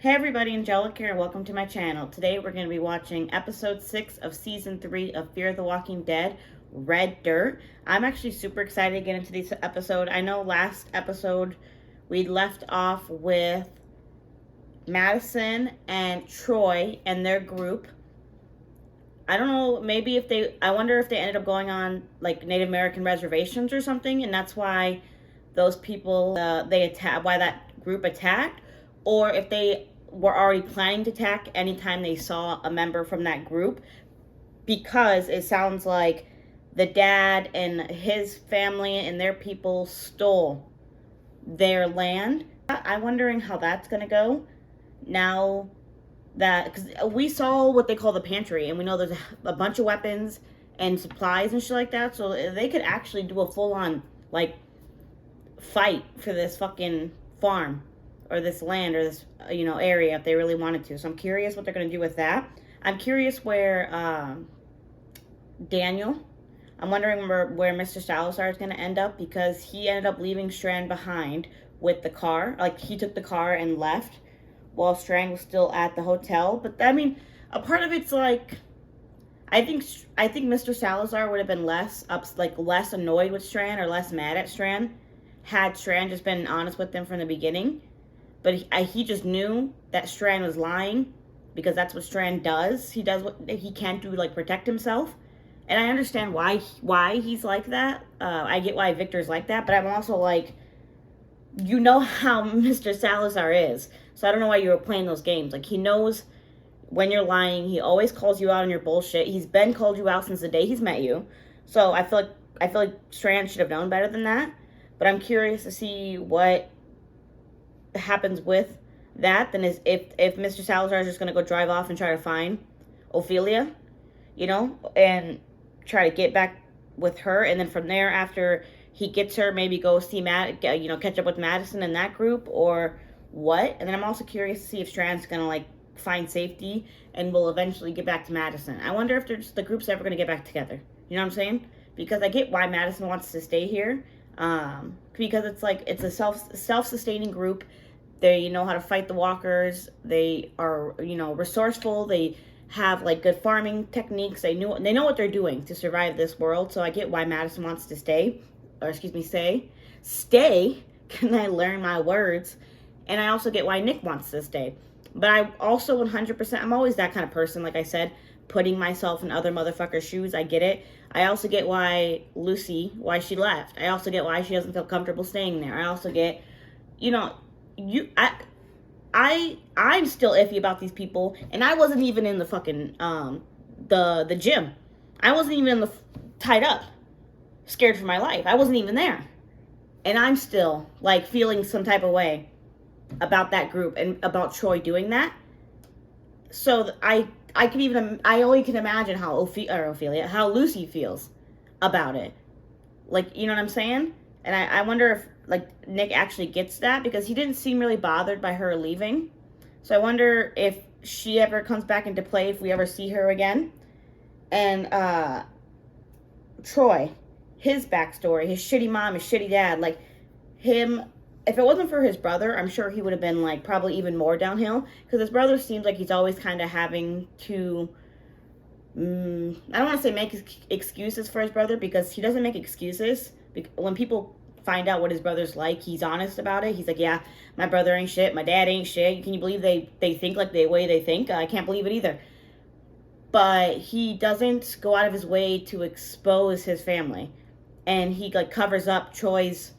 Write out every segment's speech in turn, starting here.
Hey everybody, Angelica here, and welcome to my channel. Today we're going to be watching episode 6 of season 3 of Fear the Walking Dead, Red Dirt. I'm actually super excited to get into this episode. I know last episode we left off with Madison and Troy and their group. I don't know, I wonder if they ended up going on like Native American reservations or something, and that's why those people, why that group attacked, or if they were already planning to attack anytime they saw a member from that group, because it sounds like the dad and his family and their people stole their land. I'm wondering how that's going to go now that, because we saw what they call the pantry, and we know there's a bunch of weapons and supplies and shit like that, so they could actually do a full-on, like, fight for this fucking farm or this land or this area if they really wanted to. So I'm curious what they're going to do with that. I'm curious where Daniel, I'm wondering where Mr. Salazar is going to end up, because he ended up leaving Strand behind with the car. Like, he took the car and left while Strand was still at the hotel. But I mean, a part of it's like, I think Mr. Salazar would have been less annoyed with Strand or less mad at Strand had Strand just been honest with them from the beginning. But he just knew that Strand was lying, because that's what Strand does. He does what he can to, like, protect himself. And I understand why he's like that. I get why Victor's like that. But I'm also like, you know how Mr. Salazar is. So I don't know why you were playing those games. Like, he knows when you're lying. He always calls you out on your bullshit. He's been called you out since the day he's met you. So I feel like Strand should have known better than that. But I'm curious to see what happens with that. Then is if Mr. Salazar is just going to go drive off and try to find Ophelia, and try to get back with her, and then from there, after he gets her, maybe go see catch up with Madison and that group, or what. And then I'm also curious to see if Strand's going to, like, find safety and will eventually get back to Madison. I wonder if the group's ever going to get back together. You know what I'm saying? Because I get why Madison wants to stay here. Because it's a self-sustaining group. They know how to fight the walkers. They are, resourceful. They have, like, good farming techniques. They know what they're doing to survive this world. So I get why Madison wants to stay. Stay. Can I learn my words? And I also get why Nick wants to stay. But I also 100%, I'm always that kind of person, like I said, putting myself in other motherfuckers' shoes. I get it. I also get why why she left. I also get why she doesn't feel comfortable staying there. I also get, I'm still iffy about these people, and I wasn't even in the fucking the gym. I wasn't even tied up, scared for my life. I wasn't even there, and I'm still, like, feeling some type of way about that group and about Troy doing that. So I only can imagine how how Lucy feels about it. Like, you know what I'm saying? And I wonder if, like, Nick actually gets that, because he didn't seem really bothered by her leaving. So I wonder if she ever comes back into play, if we ever see her again. And Troy, his backstory, his shitty mom, his shitty dad, like, him, if it wasn't for his brother, I'm sure he would have been, like, probably even more downhill, because his brother seems like he's always kind of having to, I don't want to say make excuses for his brother, because he doesn't make excuses. When people find out what his brother's like, he's honest about it. He's like, yeah, my brother ain't shit, my dad ain't shit. Can you believe they think like the way they think? I can't believe it either. But he doesn't go out of his way to expose his family, and he, like, covers up Troy's,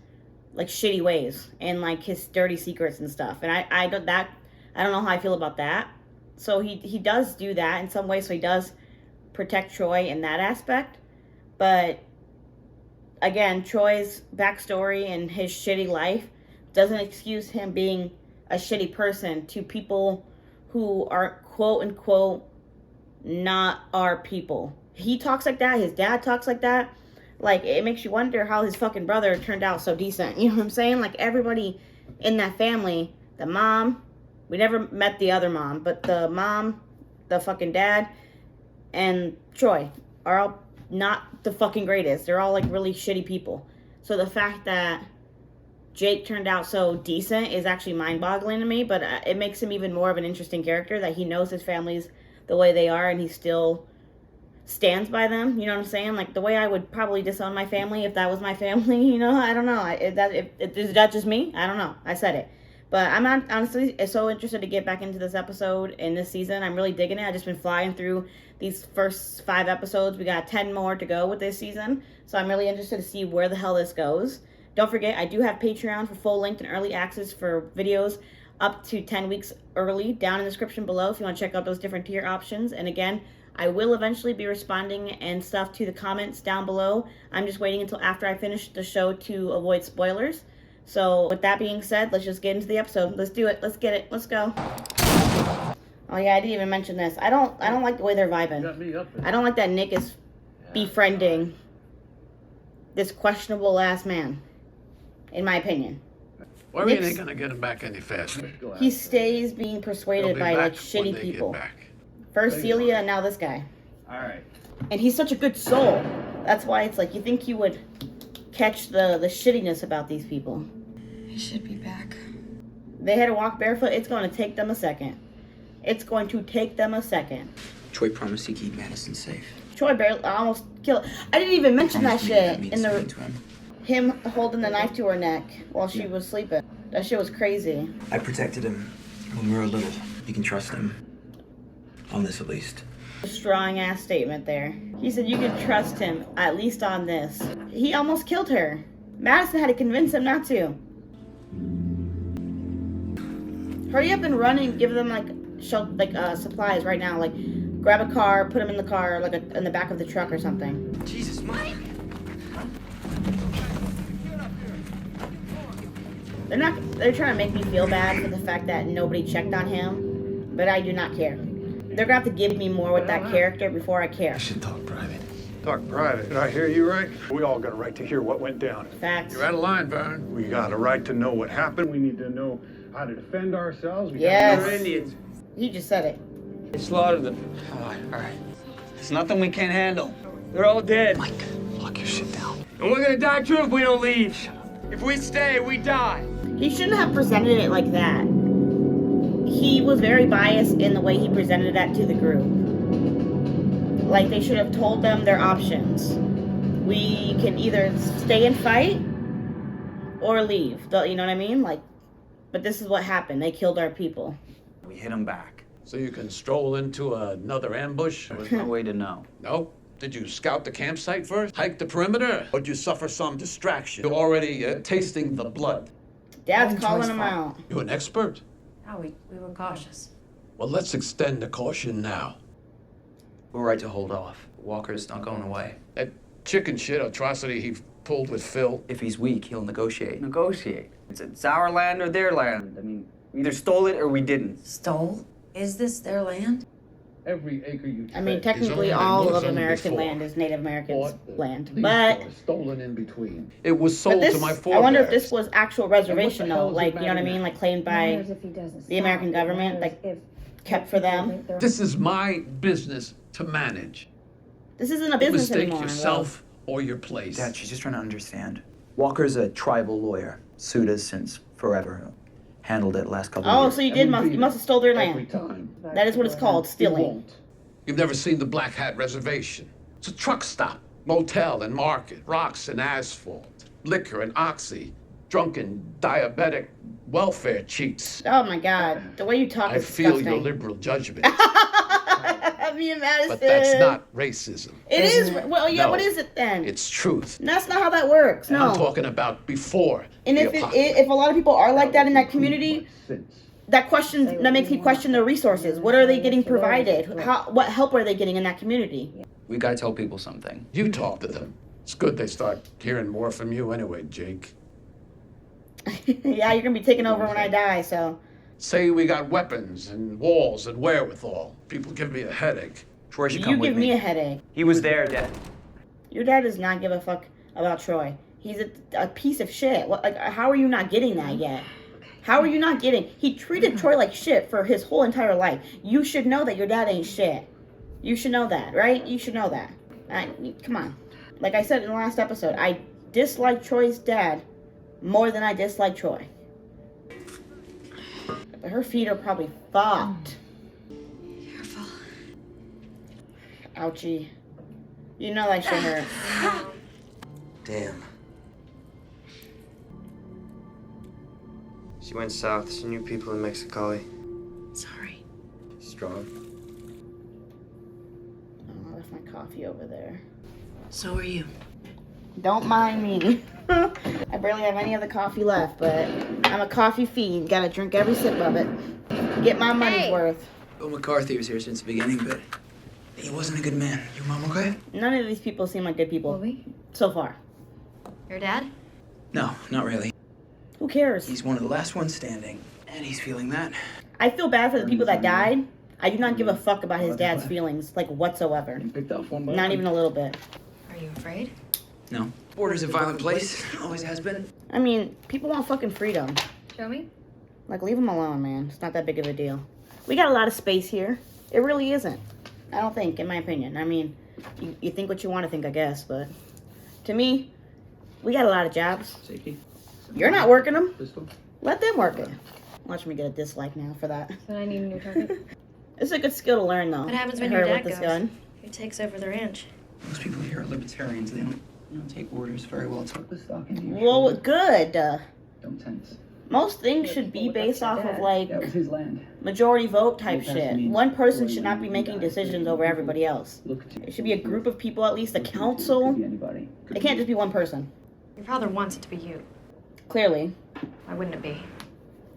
like, shitty ways and, like, his dirty secrets and stuff. And I don't know how I feel about that. So he does do that in some ways. So he does protect Troy in that aspect. But again, Troy's backstory and his shitty life doesn't excuse him being a shitty person to people who are, quote unquote, not our people. He talks like that. His dad talks like that. Like, it makes you wonder how his fucking brother turned out so decent. You know what I'm saying? Like, everybody in that family, the mom, we never met the other mom, but the mom, the fucking dad, and Troy are all not the fucking greatest. They're all, like, really shitty people. So the fact that Jake turned out so decent is actually mind-boggling to me, but it makes him even more of an interesting character, that he knows his family's the way they are and he still stands by them. You know what I'm saying? Like the way I would probably disown my family if that was my family. You know, I don't know. Is that just me? I don't know. I said it. But I'm not, honestly so interested to get back into this episode in this season. I'm really digging it. I've just been flying through these first 5 episodes. We got 10 more to go with this season. So I'm really interested to see where the hell this goes. Don't forget, I do have Patreon for full length and early access for videos up to 10 weeks early down in the description below if you want to check out those different tier options. And again, I will eventually be responding and stuff to the comments down below. I'm just waiting until after I finish the show to avoid spoilers. So with that being said, let's just get into the episode. Let's do it. Let's get it. Let's go. Oh yeah, I didn't even mention this. I don't like the way they're vibing. I don't like that Nick is befriending this questionable ass man, in my opinion. Worry ain't gonna get him back any faster. He stays being persuaded by like shitty people. First Celia and now this guy. Alright. And he's such a good soul. That's why it's like you think you would catch the shittiness about these people. He should be back. They had to walk barefoot. It's going to take them a second. It's going to take them a second. Troy promised to keep Madison safe. Troy barely almost killed. I didn't even mention that shit in the him holding the knife to her neck while she was sleeping. That shit was crazy. I protected him when we were little. You can trust him. On this, at least. A strong ass statement there. He said you can trust him, at least on this. He almost killed her. Madison had to convince him not to. Hurry up and run and give them supplies right now. Like grab a car, put them in the car, like in the back of the truck or something. Jesus, Mike! They're trying to make me feel bad for the fact that nobody checked on him, but I do not care. They're gonna have to give me more with that character before I care. I should talk private. Talk private. Did I hear you right? We all got a right to hear what went down. Facts. You're out of line, Vern. We got a right to know what happened. We need to know how to defend ourselves. Yes. We're Indians. He just said it. They slaughtered them. All right. There's nothing we can't handle. They're all dead. Mike, lock your shit down. And we're gonna die too if we don't leave. If we stay, we die. He shouldn't have presented it like that. He was very biased in the way he presented that to the group. Like, they should have told them their options. We can either stay and fight or leave. You know what I mean? Like, but this is what happened. They killed our people. We hit them back. So you can stroll into another ambush? There's no way to know. No? Did you scout the campsite first? Hike the perimeter? Or did you suffer some distraction? You're already tasting the blood. Dad's calling him out. You an expert? No, we were cautious. Well, let's extend the caution now. We're right to hold off. Walker's not going away. That chicken shit atrocity he pulled with Phil. If he's weak, he'll negotiate. Negotiate? It's our land or their land. I mean, we either stole it or we didn't. Stole? Is this their land? Every acre you I mean, tread technically owned all and of was owned American before. land is Native Americans' bought, land. leased, But or stolen in between. It was But sold this, to my I forebears. wonder if this was actual reservation hell though, does it like, you know what I matter mean, now? like claimed by the American government, like kept for them. This is my business to manage. This isn't a business Mistake anymore. yourself or your place. Dad, she's just trying to understand. Walker's a tribal lawyer. Sued us since forever. Handled it last couple of Oh, years. so you must have stole their Every land. time. That is what it's called, You stealing. won't. You've never seen the Black Hat Reservation. It's a truck stop, motel and market, rocks and asphalt, liquor and oxy, drunken, diabetic welfare cheats. Oh my God, the way you talk I is feel disgusting. your liberal judgment, Me and Madison. but that's not racism. It is. Well, yeah. No. What is it then? It's truth. That's not how that works. And No. I'm talking about before And the if apocalypse. if a lot of people are like that in that community, Since. that makes me question their resources. What are they getting provided? What help are they getting in that community? We gotta tell people something. You talk to them. It's good they start hearing more from you anyway, Jake. Yeah, you're gonna be taking over when I die. So Say we got weapons and walls and wherewithal. People give me a headache. Troy should you come with give me a headache. He was there, Dad. Your dad does not give a fuck about Troy. He's a piece of shit. What, like, how are you not getting that yet? How are you not getting? He treated Troy like shit for his whole entire life. You should know that your dad ain't shit. You should know that, right? You should know that. Come on. Like I said in the last episode, I dislike Troy's dad more than I dislike Troy. But her feet are probably fucked. Careful. Ouchie. You know that shit hurt. Damn. She went south. She knew people in Mexicali. Sorry. Strong. Oh, I left my coffee over there. So are you. Don't mind me. I barely have any of the coffee left, but I'm a coffee fiend. Gotta drink every sip of it. Get my money's worth. Bill McCarthy was here since the beginning, but he wasn't a good man. Your mom okay? None of these people seem like good people Bobby? so far. Your dad? No, not really. Who cares? He's one of the last ones standing, and he's feeling that. I feel bad for the people that died. I do not give a fuck about his dad's feelings, like whatsoever. Not even a little bit. Are you afraid? No. Border's a violent place. Always has been. I mean, people want fucking freedom. Show me. Like, leave them alone, man. It's not that big of a deal. We got a lot of space here. It really isn't. I don't think, in my opinion. I mean, you think what you want to think, I guess, but to me, we got a lot of jobs. Safety. You're not working them. Pistol. Let them work it. Watch me get a dislike now for that. So I need a new target. It's a good skill to learn, though. What happens when Her your dad with this goes? gun. Who takes over the ranch? Most people here are libertarians. They don't take orders very well. Talk with stock in here. Well, good. Don't tense. Most things should be based off of, like, That was his land. majority vote type Look past shit. me. One person should not be making decisions over everybody else. Look to It should be a group of people, at least a council. Could be anybody. It can't just be one person. Your father wants it to be you. Clearly. Why wouldn't it be?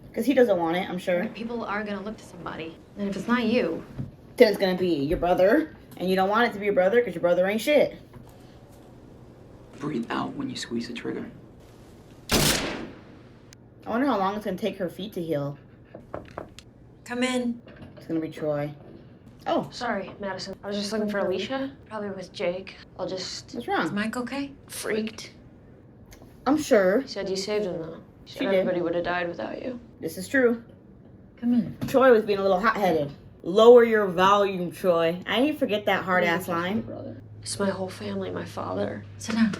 Because he doesn't want it, I'm sure. People are gonna look to somebody. And if it's not you, Then it's gonna be your brother. And you don't want it to be your brother because your brother ain't shit. Breathe out when you squeeze the trigger. I wonder how long it's gonna take her feet to heal. come in. It's gonna be Troy. Oh, Sorry, Madison. I was just looking for Alicia. Probably with Jake. I'll just... what's Is wrong? Mike okay? Freaked. I'm sure. He said you saved him, though. He She said did. everybody would have died without you. This is true. Come in. Troy was being a little hot-headed. Lower your volume, Troy. I didn't forget that hard-ass line. It's my whole family, my father. Sit down.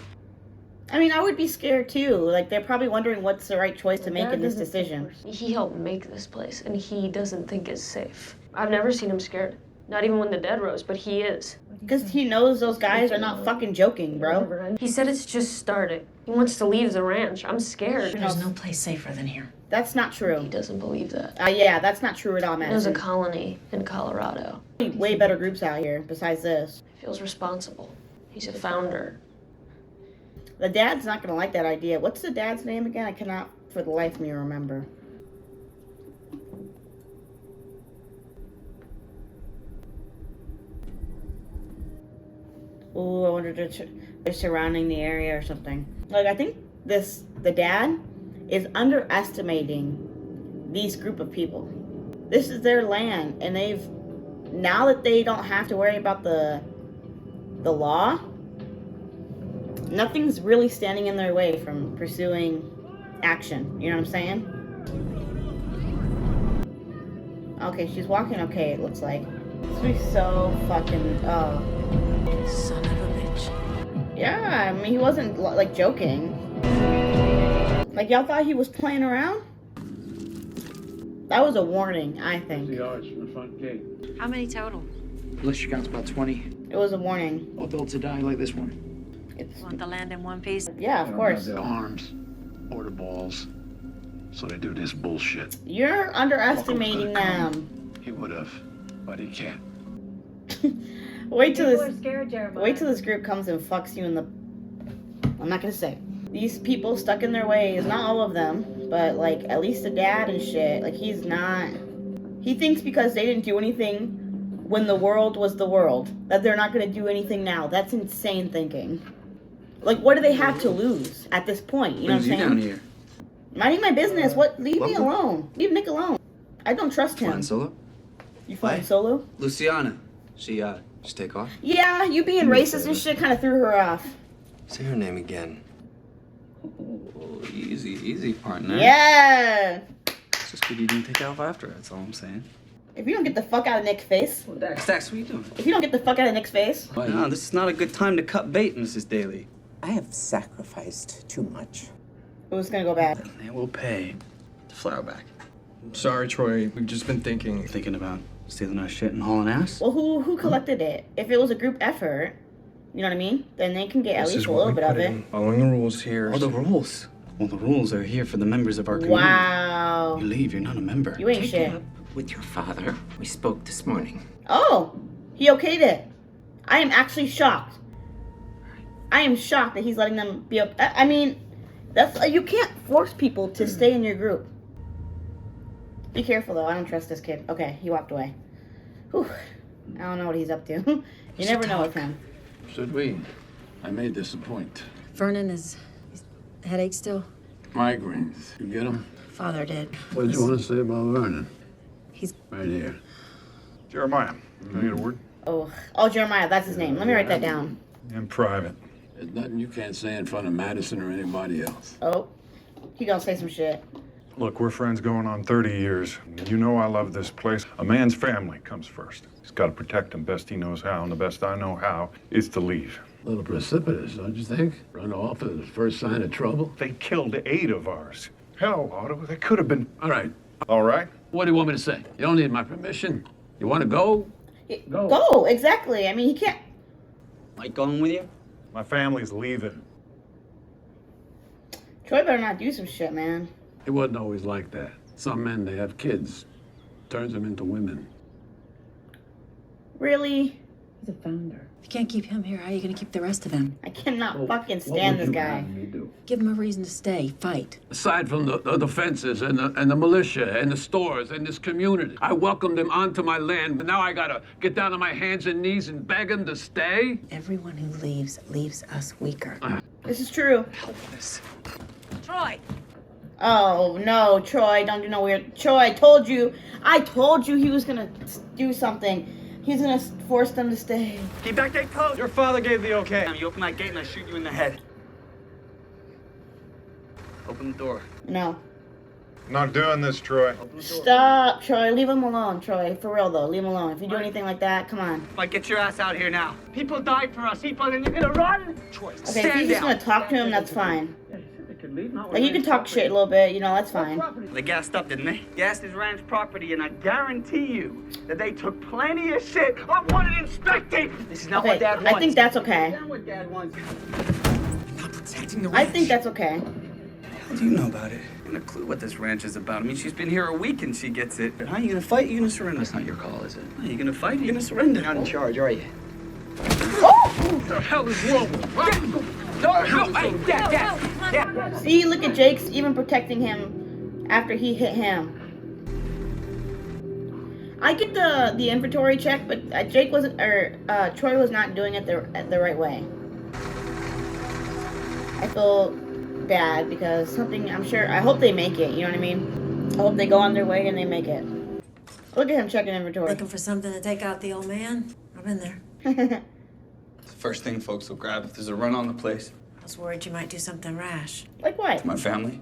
I mean, I would be scared too. Like, they're probably wondering what's the right choice to make in this decision. He helped make this place, and he doesn't think it's safe. I've never seen him scared. Not even when the dead rose, but he is. Because he knows those guys are not fucking joking, bro. He said it's just starting. He wants to leave the ranch. I'm scared. There's no place safer than here. That's not He true. doesn't believe that. Yeah, that's not true at all, There's a Madison. colony in Colorado. Way better groups out here besides this. He feels responsible. He's a founder. The dad's not gonna like that idea. What's the dad's name again? I cannot for the life of me remember. Ooh, I wonder if they're surrounding the area or something. Like, I think the dad is underestimating these group of people. This is their land, and now that they don't have to worry about the law, nothing's really standing in their way from pursuing action. You know what I'm saying? Okay, she's walking okay, it looks like. This would be so fucking, Son of a bitch. yeah, I mean, he wasn't, like, joking. Like, y'all thought he was playing around? That was a warning, I think. The yards from the front gate. How many total? Militia counts about 20. It was a warning. All built to die like this one. It's, Want the land in one piece? yeah, of course. The arms or the balls. So they do this bullshit. You're underestimating them. He would have, but he can't. Wait till People are this. scared, Jeremiah. Wait till this group comes and fucks you in the. I'm not gonna say. These people stuck in their ways. Not all of them, but like at least the dad and shit. Like he's not. He thinks because they didn't do anything when the world was the world that they're not gonna do anything now. That's insane thinking. Like what do they have to lose at this point? You know what I'm saying? down here? Minding my business. What? Leave me welcome. alone. Leave Nick alone. I don't trust him. Flying solo? You flying Why? solo? Luciana. She, just take off? Yeah, you being racist and shit kind of threw her off. Say her name again. Oh, easy, partner. Yeah. It's just good you didn't take off after, that's all I'm saying. If you don't get the fuck out of Nick's face. Dax, what are you doing? If you don't get the fuck out of Nick's face. No, this is not a good time to cut bait, Mrs. Daly. I have sacrificed too much. Who's gonna go bad? They will pay the flour back. Sorry, Troy. We've just been thinking. Thinking about stealing our shit and hauling ass? Well, who collected it? If it was a group effort, you know what I mean? Then they can get at This least is a what little we bit of put it. in. Following the rules here. Oh, the rules. Well, the rules are here for the members of our community. Wow. You leave, you're not a member. You ain't shit. With your father, we spoke this morning. Oh, he okayed it. I am actually shocked. I am shocked that he's letting them be. I mean, that's you can't force people to stay in your group. Be careful though. I don't trust this kid. Okay, he walked away. Whew. I don't know what he's up to. You never know with him. Should we? I made this a point. Vernon is headache still? Migraines. You get them? Father did. What did you want to say about Vernon? He's Right here. Jeremiah, can I get a word? Oh, Jeremiah, that's his name. Let me write that down. In private. There's nothing you can't say in front of Madison or anybody else. Oh, he gonna say some shit. Look, we're friends going on 30 years. You know I love this place. A man's family comes first. He's got to protect them best he knows how, and the best I know how is to leave. A little precipitous, don't you think? Run off at the first sign of trouble. They killed 8 of ours. Hell, Otto, they could have been... All right. All right? What do you want me to say? You don't need my permission. You want to go? Go, exactly. I mean, he can't. Mike going with you? My family's leaving. Troy better not do some shit, man. It wasn't always like that. Some men, they have kids. Turns them into women. Really? He's a founder. If you can't keep him here, how are you gonna keep the rest of them? I cannot fucking stand this guy. Give him a reason to stay, fight. Aside from the fences and the militia and the stores and this community, I welcomed them onto my land. But now I gotta get down on my hands and knees and beg them to stay? Everyone who leaves us weaker. This is true. Helpless. Troy! Oh no, Troy, don't do no weird. Troy, I told you he was gonna do something. He's gonna force them to stay. Keep that gate closed. Your father gave the okay. You open that gate and I shoot you in the head. Open the door. No. Not doing this, Troy. Stop, Troy. Leave him alone, Troy. For real though, leave him alone. If you do anything like that, come on. Mike, get your ass out here now. People died for us. People, and you're gonna run? Troy, Okay, if he's just gonna talk to him, that's fine. Like, you can talk shit a little bit, you know, that's fine. They gassed up, didn't they? Gassed his ranch property, and I guarantee you that they took plenty of shit. I wanted inspecting. This is not what Okay, Dad wants. I think that's okay. Not what Dad wants. Not protecting the I think that's okay. How do you know about it? I have no clue what this ranch is about. I mean, she's been here a week and she gets it. How are you gonna fight? You gonna surrender? That's not your call, is it? Are you gonna fight? Are you gonna surrender? You're not in charge, are you? What the hell is wrong with you? Dad. See, look at Jake's even protecting him after he hit him. I get the inventory check, but Jake wasn't, or Troy was not doing it the right way. I feel bad because something, I hope they make it, you know what I mean? I hope they go on their way and they make it. Look at him checking inventory. Looking for something to take out the old man? I've been there. It's the first thing folks will grab if there's a run on the place. I was worried you might do something rash. Like what? My family.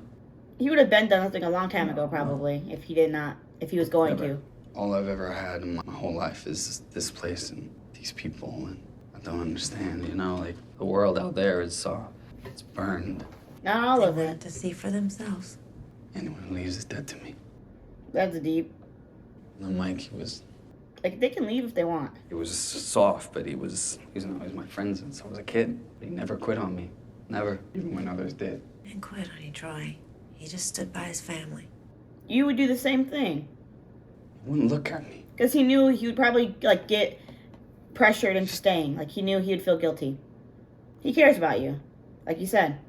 He would have done something a long time ago, probably, if he was going to. All I've ever had in my whole life is this place and these people, and I don't understand, you know? Like, the world out there is it's burned. Not all of They it. wanted to see for themselves. Anyone who leaves is dead to me. That's deep. And Mike, he was Like, they can leave if they want. soft, but he was always my friend since I was a kid. He never quit on me. Never, even when others did. Didn't quit on you, Troy. He just stood by his family. You would do the same thing. He wouldn't look at me. Because he knew he would probably, like, get pressured into staying. Like, he knew he would feel guilty. He cares about you. Like you said.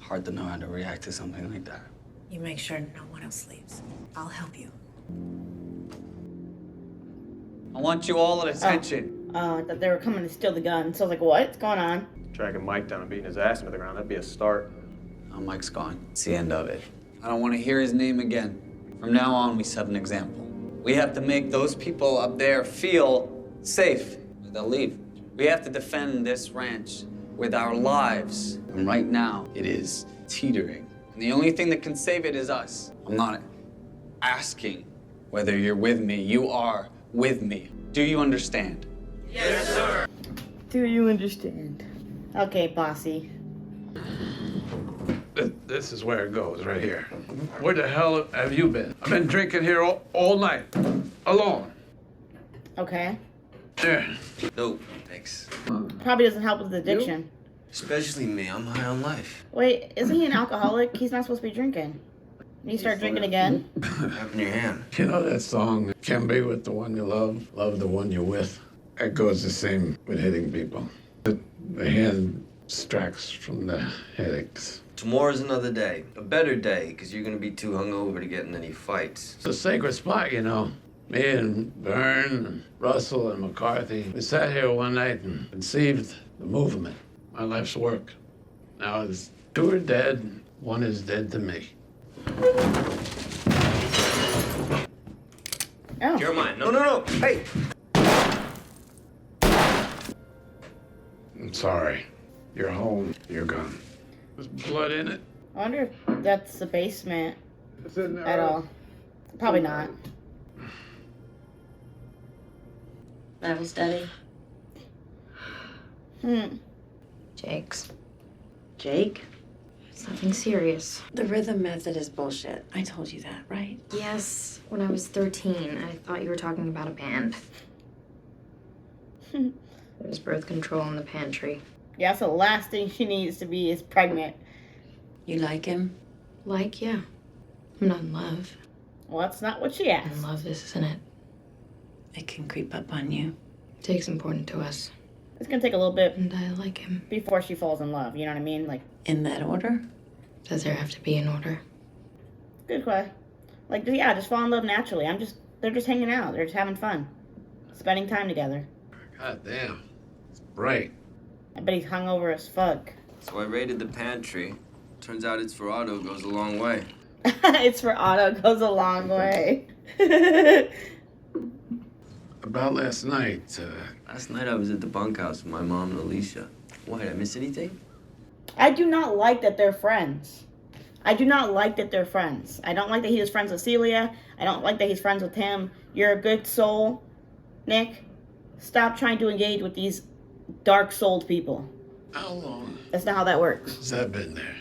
Hard to know how to react to something like that. You make sure no one else leaves. I'll help you. I want you all at attention. I thought they were coming to steal the gun. So I was like, what's going on? Dragging Mike down and beating his ass into the ground, that'd be a start. Now Mike's gone. It's the end of it. I don't want to hear his name again. From now on, we set an example. We have to make those people up there feel safe. They'll leave. We have to defend this ranch with our lives. And right now, it is teetering. And the only thing that can save it is us. I'm not asking whether you're with me. You are with me. Do you understand? Yes, sir. Do you understand? Okay, bossy. This is where it goes, right here. Where the hell have you been? I've been drinking here all night, alone. Okay. There. No, thanks. Probably doesn't help with addiction. Especially me, I'm high on life. Wait, isn't he an alcoholic? He's not supposed to be drinking. You start drinking again? Have in your hand. You know that song, Can't Be With the One You Love the One You're With? It goes the same with hitting people. The hand distracts from the headaches. Tomorrow's another day. A better day, because you're going to be too hungover to get in any fights. It's a sacred spot, you know. Me and Byrne and Russell and McCarthy, we sat here one night and conceived the movement, my life's work. Now, it's 2 are dead, 1 is dead to me. Oh. You're mine. No. Hey! I'm sorry. You're home. You're gone. There's blood in it. I wonder if that's the basement Is it at all. Probably not. Bible study. Jake's. Jake? It's nothing serious. The rhythm method is bullshit. I told you that, right? Yes, when I was 13, I thought you were talking about a band. There's birth control in the pantry. Yeah, so the last thing she needs to be is pregnant. You like him? Like, yeah. I'm not in love. Well, that's not what she And asked. love, this isn't it. It can creep up on you. Jake's important to us. It's gonna take a little bit And I like him. before she falls in love, you know what I mean? Like, In that order? Does there have to be an order? good question. Like, yeah, just fall in love naturally. They're just hanging out. They're just having fun. Spending time together. God damn. It's bright. I bet he's hungover as fuck. So I raided the pantry. Turns out it's for Otto goes a long way. It's for Otto, goes a long way. About last night, Last night I was at the bunkhouse with my mom and Alicia. Why, did I miss anything? I do not like that they're friends. I do not like that they're friends. I don't like that he was friends with Celia. I don't like that he's friends with him. You're a good soul, Nick. Stop trying to engage with these dark-souled people. how long That's not how that works. has that been there?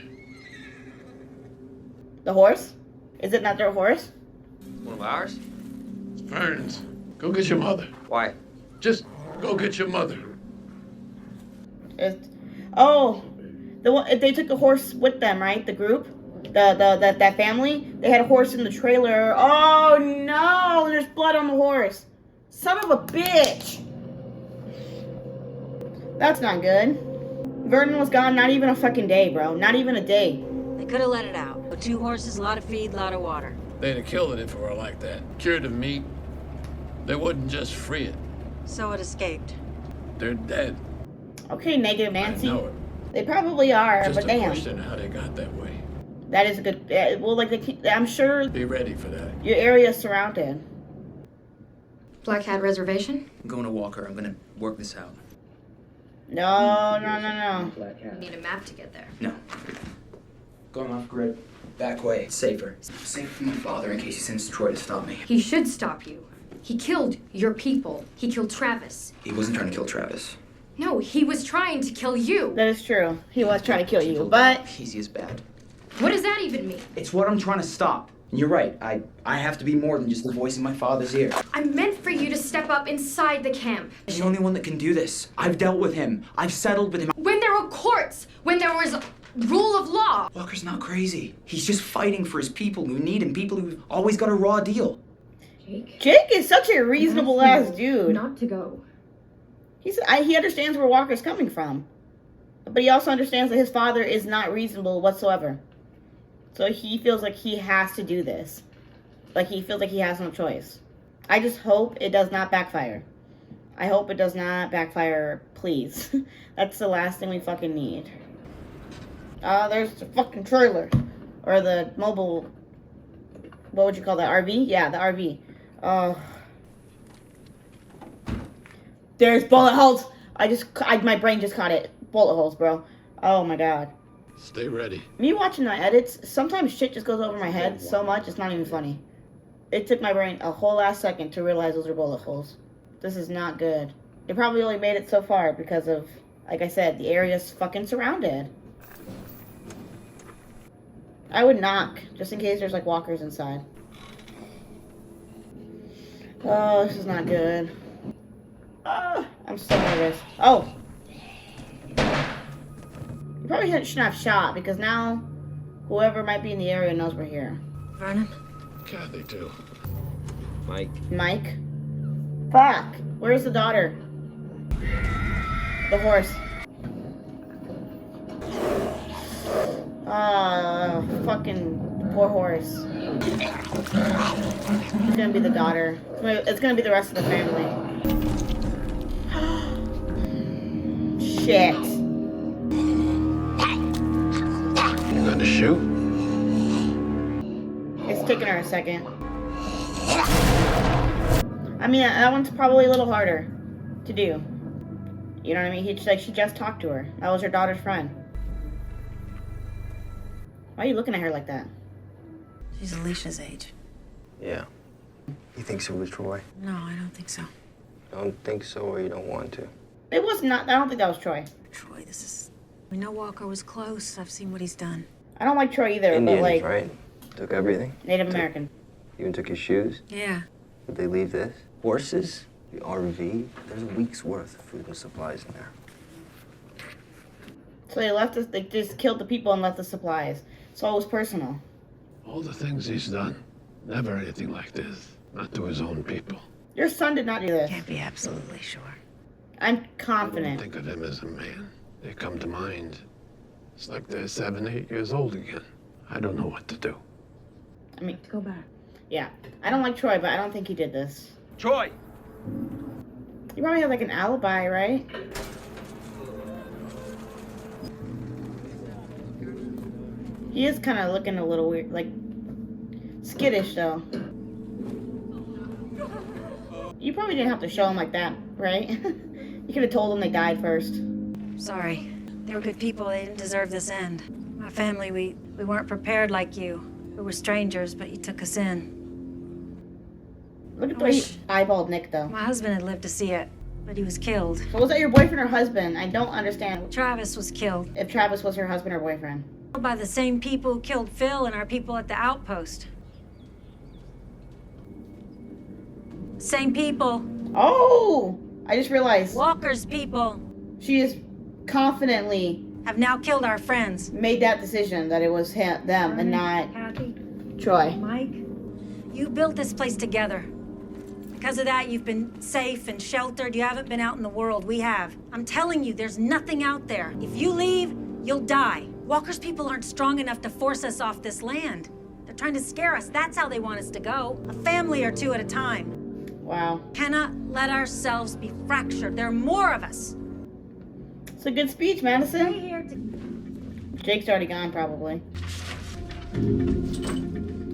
The horse? Is it not their horse? One of ours? It's Vern's. Go get your mother. Why? Just go get your mother. Oh, they took the horse with them, right? The group, that family. They had a horse in the trailer. Oh no! There's blood on the horse. Son of a bitch. That's not good. Vernon was gone not even a fucking day, bro. Not even a day. They could have let it out. But 2 horses, a lot of feed, a lot of water. They'd have killed it if it were like that. Cured of meat. They wouldn't just free it. So it escaped. They're dead. Okay, negative Nancy. I know it. They probably are, Just but a damn. question how they got that way. That is a good. Well, like I'm sure Be ready for that. your area is surrounded. Black Hat Reservation? I'm going to Walker. I'm gonna work this out. No. You need a map to get there. No. Going off grid. Back way. It's safer. Safe for my father in case he sends Troy to stop me. He should stop you. He killed your people. He killed Travis. He wasn't trying to kill Travis. No, he was trying to kill you. That is true. He was trying to kill you, but Easy as bad. What does that even mean? It's what I'm trying to stop. And you're right. I have to be more than just the voice in my father's ear. I meant for you to step up inside the camp. He's the only one that can do this. I've dealt with him. I've settled with him. When there were courts, when there was rule of law. Walker's not crazy. He's just fighting for his people who need him, people who've always got a raw deal. Jake is such a reasonable ass dude. Not to go. He understands where Walker's coming from, but he also understands that his father is not reasonable whatsoever. So he feels like he has to do this. Like he feels like he has no choice. I just hope it does not backfire. I hope it does not backfire, please. That's the last thing we fucking need. There's the fucking trailer. Or the mobile... What would you call that? RV? Yeah, the RV. There's bullet holes! My brain just caught it. Bullet holes, bro. Oh my god. Stay ready. Me watching my edits, sometimes shit just goes over my head so much, it's not even funny. It took my brain a whole last second to realize those are bullet holes. This is not good. It probably only made it so far because of, like I said, the area's fucking surrounded. I would knock, just in case there's like walkers inside. Oh, this is not good. I'm so nervous. Oh! You probably shouldn't have shot, because now whoever might be in the area knows we're here. Vernon? Kathy, too. Mike? Fuck! Where's the daughter? The horse. Fucking poor horse. It's gonna be the daughter. It's gonna be the rest of the family. Shit. You gonna shoot? It's taking her a second. I mean, that one's probably a little harder to do. You know what I mean? She just talked to her. That was her daughter's friend. Why are you looking at her like that? She's Alicia's age. Yeah. You think it was Troy? No, I don't think so. Don't think so, or you don't want to? It was not. I don't think that was Troy. Troy, this is... We know Walker was close. I've seen what he's done. I don't like Troy either, Indians, but like... right? Took everything? Native American. Even took his shoes? Yeah. Did they leave this? Horses? The RV? There's a week's worth of food and supplies in there. So they left us. They just killed the people and left the supplies. So it was personal. All the things he's done. Never anything like this. Not to his own people. Your son did not do this. Can't be absolutely sure. I'm I don't confident. think of him as a man. They come to mind. It's like they're 7, 8 years old again. I don't know what to do. I mean, Go back. yeah. I don't like Troy, but I don't think he did this. Troy! He probably had like an alibi, right? He is kind of looking a little weird, like skittish though. You probably didn't have to show him like that, right? You could have told him they died first. Sorry. They were good people. They didn't deserve this end. My family, we weren't prepared like you. We were strangers, but you took us in. Look at the way he eyeballed Nick though. My husband had lived to see it, but he was killed. So was that your boyfriend or husband? I don't understand. Travis was killed. If Travis was her husband or boyfriend. By the same people who killed Phil and our people at the outpost. Same people. Oh! I just realized. Walker's people. She is confidently have now killed our friends. Made that decision that it was them and not Kathy, Troy. Mike, you built this place together. Because of that, you've been safe and sheltered. You haven't been out in the world. We have. I'm telling you, there's nothing out there. If you leave, you'll die. Walker's people aren't strong enough to force us off this land. They're trying to scare us. That's how they want us to go. A family or two at a time. Wow. Cannot let ourselves be fractured. There are more of us. It's a good speech, Madison. Jake's already gone, probably.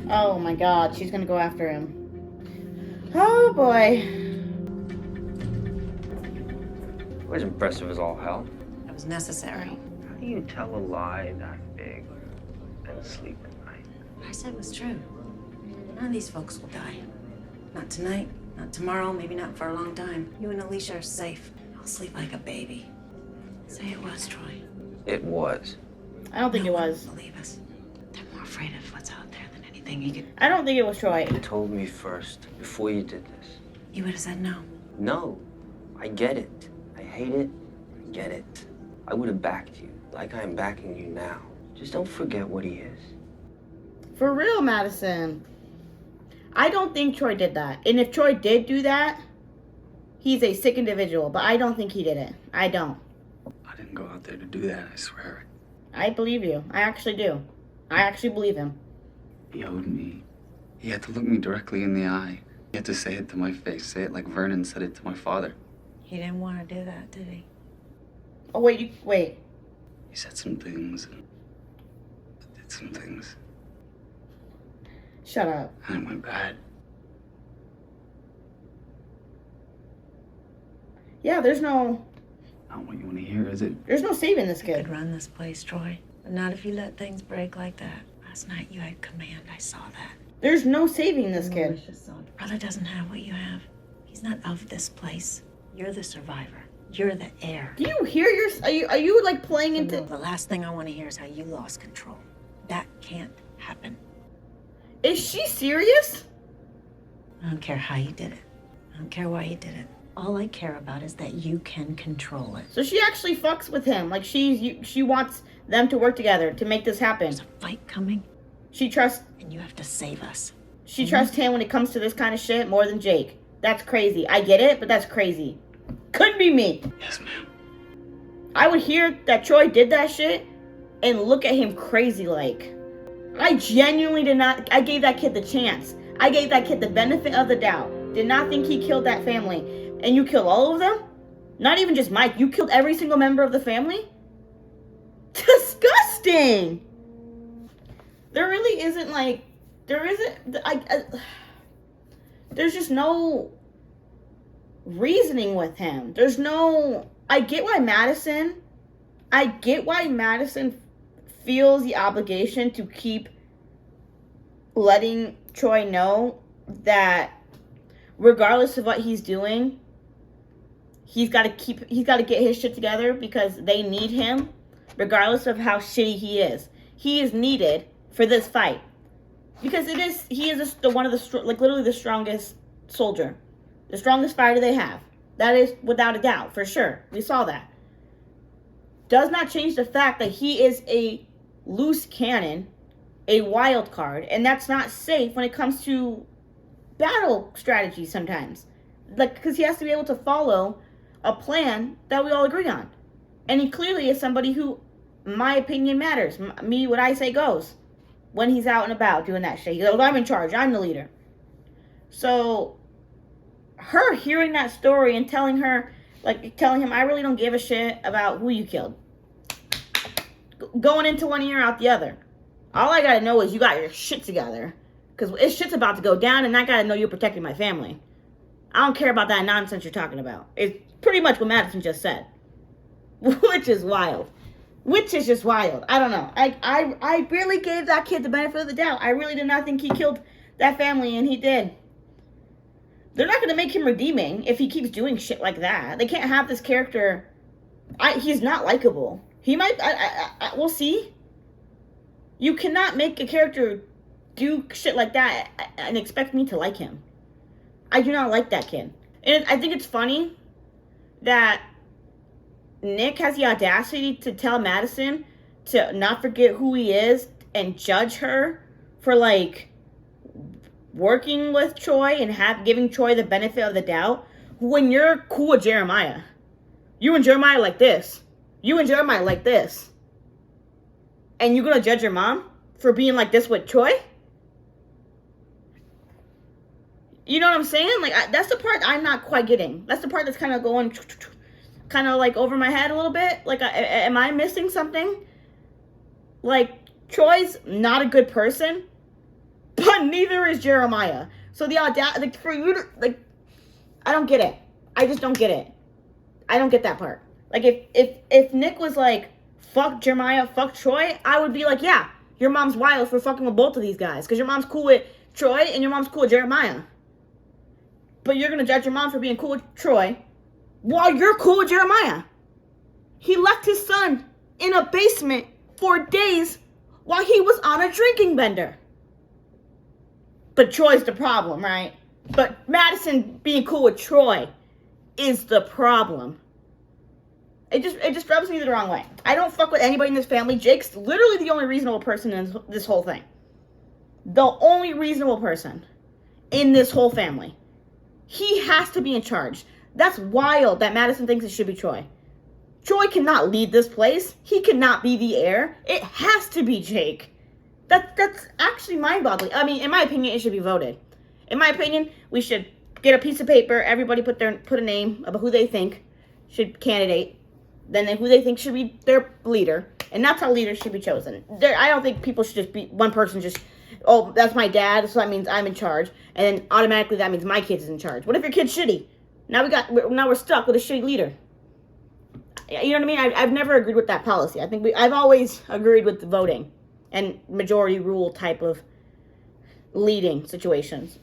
Oh my god, she's gonna go after him. Oh boy. It was impressive as all hell. It was necessary. How do you tell a lie that big and sleep at night? What I said was true. None of these folks will die. Not tonight, not tomorrow, maybe not for a long time. You and Alicia are safe. I'll sleep like a baby. Say it was, Troy. It was. I don't think it was. Believe us. They're more afraid of what's out there than anything you could... I don't think it was Troy. You told me first, before you did this. You would have said no. No. I get it. I hate it. I get it. I would have backed you, like I am backing you now. Just don't forget what he is. For real, Madison. I don't think Troy did that. And if Troy did do that, he's a sick individual. But I don't think he did it. I don't. I didn't go out there to do that, I swear. I believe you. I actually do. I actually believe him. He owed me. He had to look me directly in the eye. He had to say it to my face. Say it like Vernon said it to my father. He didn't want to do that, did he? Oh, wait. Wait. He said some things and did some things. Shut up. And it went bad. Yeah, there's no... Not what you want to hear, is it? There's no saving this You kid. could run this place, Troy. But not if you let things break like that. Last night you had command. I saw that. There's no saving this kid. Brother doesn't have what you have. He's not of this place. You're the survivor. You're the heir. Do you hear your... Are you like playing into... The last thing I want to hear is how you lost control. That can't happen. Is she serious? I don't care how you did it. I don't care why you did it. All I care about is that you can control it. So she actually fucks with him. Like, she wants them to work together to make this happen. There's a fight coming. She trusts... And you have to save us. She trusts him when it comes to this kind of shit more than Jake. That's crazy. I get it, but that's crazy. Couldn't be me. Yes, ma'am. I would hear that Troy did that shit and look at him crazy like. I genuinely did not... I gave that kid the chance. I gave that kid the benefit of the doubt. Did not think he killed that family. And you killed all of them? Not even just Mike. You killed every single member of the family? Disgusting! There really isn't like... There isn't... there's just no reasoning with him. There's no... I get why Madison feels the obligation to keep letting Troy know that regardless of what he's doing, he's got to get his shit together because they need him, regardless of how shitty he is. He is needed for this fight because he is one of the literally the strongest soldier, the strongest fighter they have. That is without a doubt, for sure. We saw that. Does not change the fact that he is a loose cannon, a wild card, and that's not safe when it comes to battle strategy sometimes. Like, because he has to be able to follow a plan that we all agree on. And he clearly is somebody who, my opinion matters. What I say goes. When he's out and about doing that shit. He goes, I'm in charge. I'm the leader. So... her hearing that story and telling him, I really don't give a shit about who you killed. Going into one ear, out the other. All I gotta know is you got your shit together. Because shit's about to go down and I gotta know you're protecting my family. I don't care about that nonsense you're talking about. It's pretty much what Madison just said. Which is wild. Which is just wild. I don't know. I really gave that kid the benefit of the doubt. I really did not think he killed that family, and he did. They're not going to make him redeeming if he keeps doing shit like that. They can't have this character. He's not likable. He might... we'll see. You cannot make a character do shit like that and expect me to like him. I do not like that kid. And I think it's funny that Nick has the audacity to tell Madison to not forget who he is and judge her for, like, working with Troy and giving Troy the benefit of the doubt when you're cool with Jeremiah. You and Jeremiah like this. You and Jeremiah like this. And you're gonna judge your mom for being like this with Troy? You know what I'm saying? Like, that's the part I'm not quite getting. That's the part that's kind of going, kind of like over my head a little bit. Like, am I missing something? Like, Troy's not a good person, but neither is Jeremiah. So the audacity, like, for you to, like, I don't get it. I just don't get it. I don't get that part. Like, if Nick was like, fuck Jeremiah, fuck Troy, I would be like, yeah, your mom's wild for fucking with both of these guys. Because your mom's cool with Troy and your mom's cool with Jeremiah. But you're going to judge your mom for being cool with Troy while you're cool with Jeremiah. He left his son in a basement for days while he was on a drinking bender. But Troy's the problem, right? But Madison being cool with Troy is the problem. It just rubs me the wrong way. I don't fuck with anybody in this family. Jake's literally the only reasonable person in this whole thing. The only reasonable person in this whole family. He has to be in charge. That's wild that Madison thinks it should be Troy. Troy cannot lead this place. He cannot be the heir. It has to be Jake. That's actually mind-boggling. I mean, in my opinion, it should be voted. In my opinion, we should get a piece of paper. Everybody put a name of who they think should candidate. Then who they think should be their leader. And that's how leaders should be chosen. I don't think people should just be one person just, oh, that's my dad, so that means I'm in charge. And then automatically that means my kid is in charge. What if your kid's shitty? Now we're stuck with a shitty leader. You know what I mean? I've never agreed with that policy. I've always agreed with the voting and majority rule type of leading situations.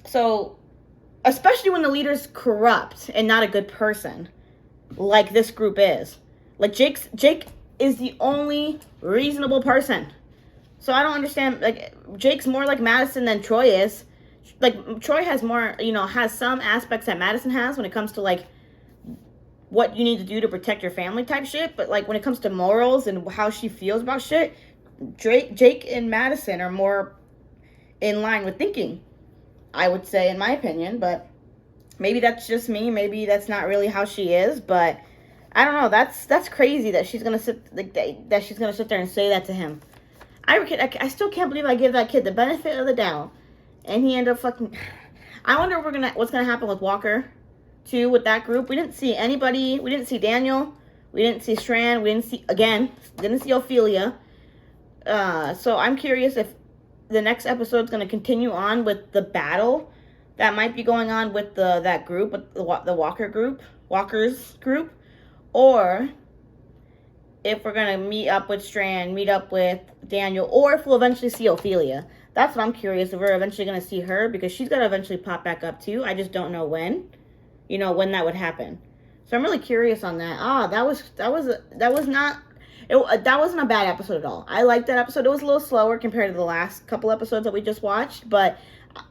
So, especially when the leader's corrupt and not a good person, like this group is. Like, Jake is the only reasonable person. So I don't understand. Like, Jake's more like Madison than Troy is. Like, Troy has more, you know, has some aspects that Madison has when it comes to, like, what you need to do to protect your family type shit. But, like, when it comes to morals and how she feels about shit, Jake and Madison are more in line with thinking, I would say, in my opinion. But maybe that's just me. Maybe that's not really how she is. But I don't know. That's crazy that she's gonna sit like that she's gonna sit there and say that to him. I still can't believe I give that kid the benefit of the doubt, and he ended up fucking. I wonder if what's gonna happen with Walker, too, with that group. We didn't see anybody. We didn't see Daniel. We didn't see Strand. We didn't see Ophelia. So I'm curious if the next episode's gonna continue on with the battle that might be going on with that group, with the Walker's group, or if we're gonna meet up with Strand, meet up with Daniel, or if we'll eventually see Ophelia. That's what I'm curious if we're eventually gonna see her, because she's gonna eventually pop back up too. I just don't know when, when that would happen. So I'm really curious on that. That wasn't a bad episode at all. I liked that episode. It was a little slower compared to the last couple episodes that we just watched, but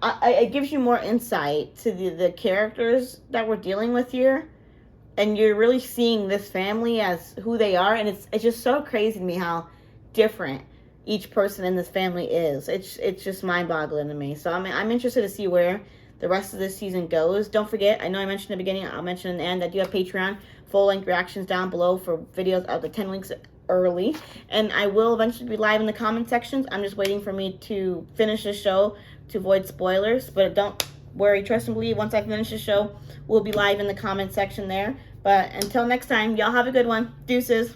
it gives you more insight to the characters that we're dealing with here. And you're really seeing this family as who they are. And it's just so crazy to me how different each person in this family is. It's just mind-boggling to me. So I'm interested to see where the rest of this season goes. Don't forget, I know I mentioned in the beginning, I'll mention in the end, I do have Patreon full-length reactions down below for videos of the 10 weeks early. And I will eventually be live in the comment sections. I'm just waiting for me to finish the show to avoid spoilers. But don't worry, trust and believe, once I finish the show, we'll be live in the comment section there. But until next time, y'all have a good one. Deuces.